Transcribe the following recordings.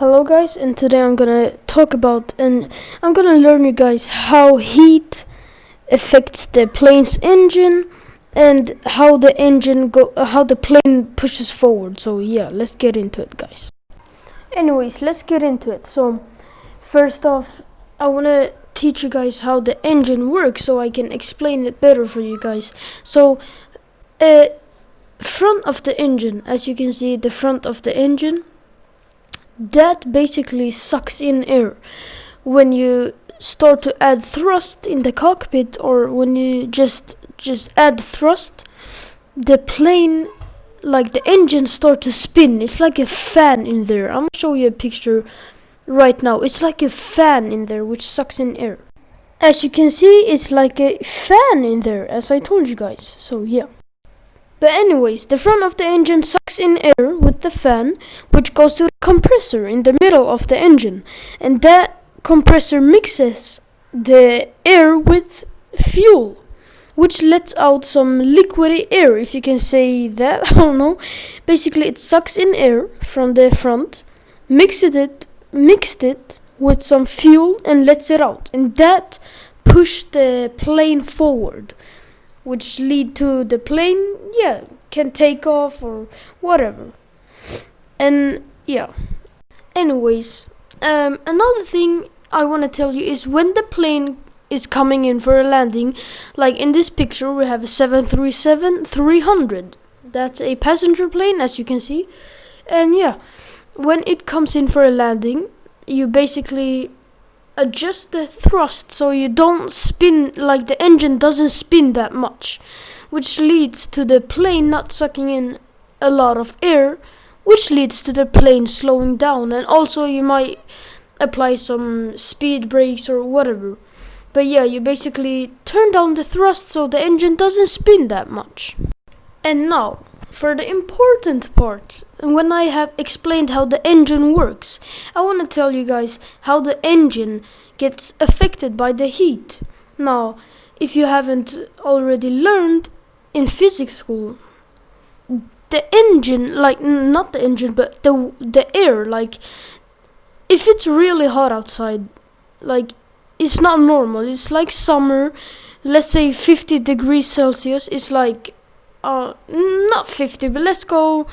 Hello guys, and today I'm gonna talk about and I'm gonna learn you guys how heat affects the plane's engine and how the plane pushes forward. So yeah, let's get into it, guys. Anyways, let's get into it. So first off, I wanna teach you guys how the engine works so I can explain it better for you guys. So front of the engine, as you can see, the front of the engine, that basically sucks in air. When you start to add thrust in the cockpit, or when you just add thrust, the plane, like the engine, start to spin. It's like a fan in there. I'm gonna show you a picture right now. It's like a fan in there which sucks in air. As you can see, it's like a fan in there, as I told you guys. So yeah. But anyways, the front of the engine sucks in air with the fan, which goes to the compressor in the middle of the engine, and that compressor mixes the air with fuel, which lets out some liquidy air, if you can say that. I don't know. Basically, it sucks in air from the front, mixed it with some fuel, and lets it out, and that pushed the plane forward, which lead to the plane, can take off or whatever. And yeah. Anyways, another thing I want to tell you is when the plane is coming in for a landing, like in this picture we have a 737-300. That's a passenger plane, as you can see. And yeah, when it comes in for a landing, you basically adjust the thrust so you don't spin, like the engine doesn't spin that much, which leads to the plane not sucking in a lot of air, which leads to the plane slowing down. And also you might apply some speed brakes or whatever. But yeah, you basically turn down the thrust so the engine doesn't spin that much. And now for the important part. When I have explained how the engine works, I want to tell you guys how the engine gets affected by the heat. Now, if you haven't already learned in physics school, the engine, like not the engine, but the air, like if it's really hot outside, like it's not normal. It's like summer, let's say 50 degrees Celsius. It's like not 50, but let's go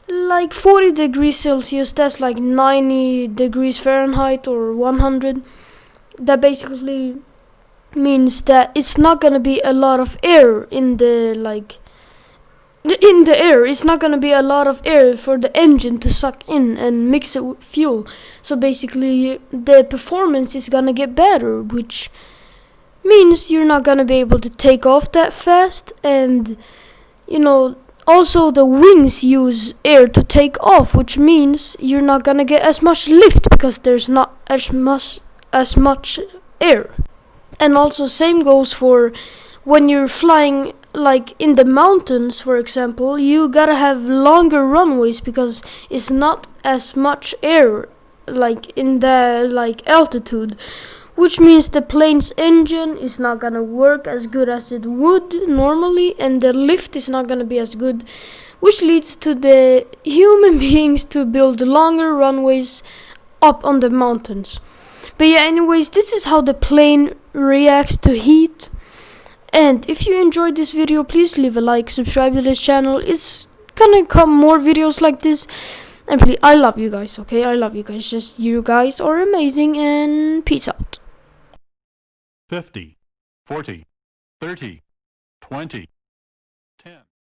like 40 degrees Celsius. That's like 90 degrees Fahrenheit or 100. That basically means that it's not gonna be a lot of air in the air. It's not gonna be a lot of air for the engine to suck in and mix it with fuel. So basically the performance is gonna get better, which means you're not gonna be able to take off that fast. And also the wings use air to take off, which means you're not gonna get as much lift because there's not as much air. And also same goes for when you're flying, like in the mountains, for example. You gotta have longer runways because it's not as much air like in the altitude, which means the plane's engine is not gonna work as good as it would normally, and the lift is not gonna be as good, which leads to the human beings to build longer runways up on the mountains. But yeah, anyways, this is how the plane reacts to heat. And if you enjoyed this video, please leave a like, subscribe to this channel. It's gonna come more videos like this. And please, I love you guys, okay? I love you guys. Just you guys are amazing, and peace out. 50, 40, 30, 20.